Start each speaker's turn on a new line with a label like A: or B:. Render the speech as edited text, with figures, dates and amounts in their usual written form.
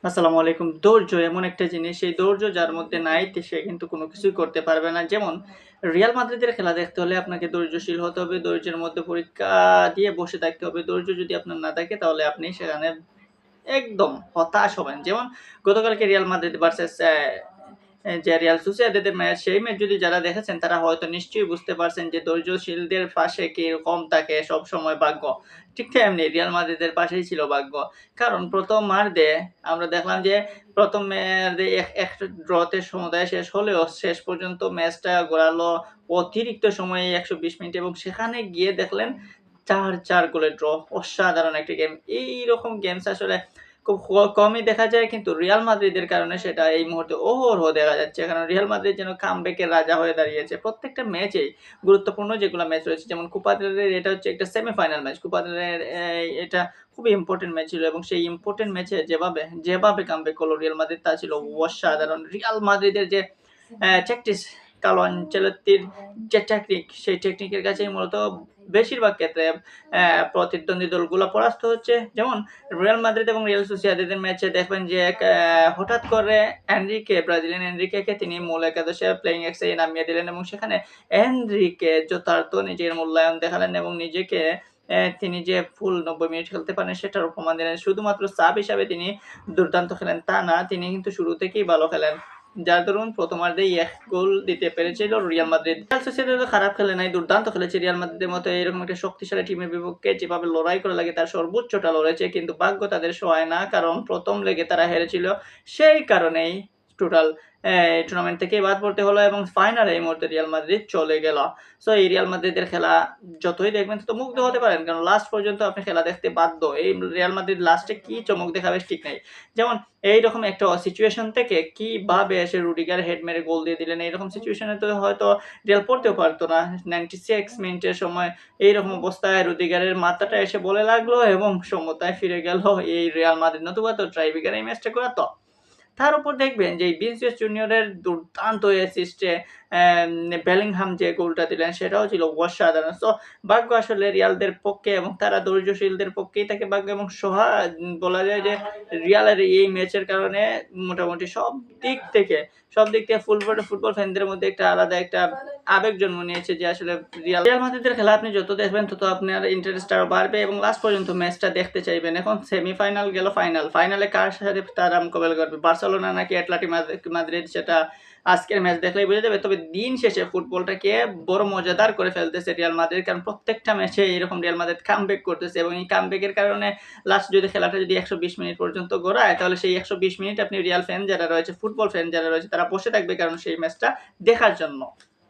A: আসসালামু আলাইকুম। ধৈর্য এমন একটা জিনিস, সেই ধৈর্য যার মধ্যে নাই সে কিন্তু কোনো কিছুই করতে পারবে না। যেমন রিয়াল মাদ্রিদের খেলা দেখতে হলে আপনাকে ধৈর্যশীল হতে হবে, ধৈর্যের মধ্যে পরীক্ষা দিয়ে বসে থাকতে হবে। ধৈর্য যদি আপনার না থাকে তাহলে আপনি সেখানে একদম হতাশ হবেন। যেমন গতকালকে রিয়াল মাদ্রিদ ভার্সাস যে রিয়াল সোসিয়েদাদের ম্যাচ, সেই ম্যাচ যদি যারা দেখেছেন তারা হয়তো নিশ্চয়ই বুঝতে পারছেন যে ধৈর্যশীলদের পাশে কিরকম থাকে সবসময় ভাগ্য। ঠিক তেমনি রিয়াল মাদ্রিদের পাশেই ছিল ভাগ্য। কারণ ১ম মার্ধে আমরা দেখলাম যে ১ম মার্ধে ১ ড্রতে সমতায় শেষ হলেও শেষ পর্যন্ত ম্যাচটা গড়ালো অতিরিক্ত সময়ে ১২০ মিনিট এবং সেখানে গিয়ে দেখলেন ৪-৪ গোলের ড্র। অসাধারণ একটি গেম। এইরকম গেমস আসলে খুব কমই দেখা যায়, কিন্তু রিয়াল মাদ্রিদের কারণে সেটা এই মুহূর্তে অহরহ দেখা যাচ্ছে। কারণ রিয়াল মাদ্রিদ যেন কামব্যাকের রাজা হয়ে দাঁড়িয়েছে। প্রত্যেকটা ম্যাচেই গুরুত্বপূর্ণ যেগুলা ম্যাচ রয়েছে, যেমন কোপা দেল রের এটা হচ্ছে একটা সেমিফাইনাল ম্যাচ। কোপা দেল রের এটা খুবই ইম্পোর্টেন্ট ম্যাচ ছিল এবং সেই ইম্পোর্টেন্ট ম্যাচে যেভাবে কামব্যাক করল রিয়াল মাদ্রিদ তা ছিল অসাধারণ। রিয়াল মাদ্রিদের যে ট্যাকটিস, কার্লো আনচেলত্তির যে টেকনিক, সেই টেকনিকের কাছেই মূলত বেশিরভাগ ক্ষেত্রে প্রতিদ্বন্দ্বী দলগুলো পরাস্ত হচ্ছে। যেমন রিয়াল মাদ্রিদ এবং রিয়াল সোসিয়েদাদের ম্যাচে দেখবেন যে হঠাৎ করে ব্রাজিলিয়ান এনরিকেকে তিনি মূল একাদশে প্লেইং এক্সে নামিয়ে দিলেন এবং সেখানে এনরিকে যথার্থ নিজের মূল্যায়ন দেখালেন এবং নিজেকে তিনি যে ফুল ৯০ মিনিট খেলতে পারেন সেটারও প্রমাণ দিলেন। শুধুমাত্র সাব হিসাবে তিনি দুর্দান্ত খেলেন তা না, তিনি কিন্তু শুরু থেকেই ভালো খেলেন। যার দরুন প্রথমার্ধেই ১ গোল দিতে পেরেছিল রিয়াল মাদ্রিদ। রিয়াল সোসিয়েদাদও খারাপ খেলে নাই, দুর্দান্ত খেলেছে। রিয়াল মাদ্রিদের মতো এরকম একটা শক্তিশালী টিমের বিপক্ষে যেভাবে লড়াই করা লাগে তার সর্বোচ্চটা লড়েছে, কিন্তু ভাগ্য তাদের সহায় না। কারণ ১ম লেগে তারা হেরেছিল। সেই কারণেই টোটাল টুর্নামেন্ট থেকেই বাদ পড়তে হলো এবং ফাইনালে এই মুহূর্তে রিয়াল মাদ্রিদ চলে গেল। সো এই রিয়াল মাদ্রিদের খেলা যতই দেখবেন তত মুগ্ধ হতে পারেন। কারণ লাস্ট পর্যন্ত আপনি খেলা দেখতে বাধ্য। এই রিয়াল মাদ্রিদ লাস্টে কি চমক দেখাবে ঠিক নাই। যেমন এইরকম একটা সিচুয়েশন থেকে কিভাবে এসে রুডিগার হেড মেরে গোল দিয়ে দিলেন। এইরকম সিচুয়েশনে তো হয়তো রিয়াল পড়তেও পারতো না। 96 মিনিটের সময় এইরকম অবস্থায় রুদিগারের মাথাটা এসে বলে লাগলো এবং সমতায় ফিরে গেল এই রিয়াল মাদ্রিদ। নতুবা তো ট্রাইব্রেকারে এই ম্যাচটা করাতো। তার উপর দেখবেন যে ভিনিসিয়াস জুনিয়রের দুর্দান্ত অ্যাসিস্টে বেলিংহাম যে গোলটা দিলেন সেটাও ছিল অসাধারণ। সো ভাগ্য আসলে রিয়ালদের পক্ষে এবং তারা ধৈর্যশীলদের পক্ষেই থাকে ভাগ্য এবং বলা যায় যে রিয়ালের এই ম্যাচের কারণে মোটামুটি সব দিক থেকে ফুটবল ফ্যানদের মধ্যে একটা আলাদা একটা আবেগ জন্ম নিয়েছে যে আসলে রিয়াল মাদ্রিদের খেলা আপনি যত দেখবেন তত আপনার ইন্টারেস্ট আরো বাড়বে এবং লাস্ট পর্যন্ত ম্যাচটা দেখতে চাইবেন। এখন সেমিফাইনাল গেল, ফাইনালে কার সাথে তারা মোকাবেলা করবে, বার্সেলোনা নাকি মাদ্রিদ, সেটা আজকের ম্যাচ দেখলেই বোঝা যাবে। তবে দিন শেষে ফুটবলটাকে বড় মজাদার করে ফেলতেছে রিয়াল মাদ্রিদ, কারণ প্রত্যেকটা ম্যাচে এরকম রিয়াল মাদ্রিদ কামব্যাক করতেছে এবং এই কামব্যাকের কারণে লাস্ট যদি খেলাটা যদি ১২০ মিনিট পর্যন্ত গড়ায় তাহলে সেই ১২০ মিনিট আপনি রিয়াল ফ্যান যারা রয়েছে, ফুটবল ফ্যান যারা রয়েছে তারা বসে থাকবে, কারণ সেই ম্যাচটা দেখার জন্য।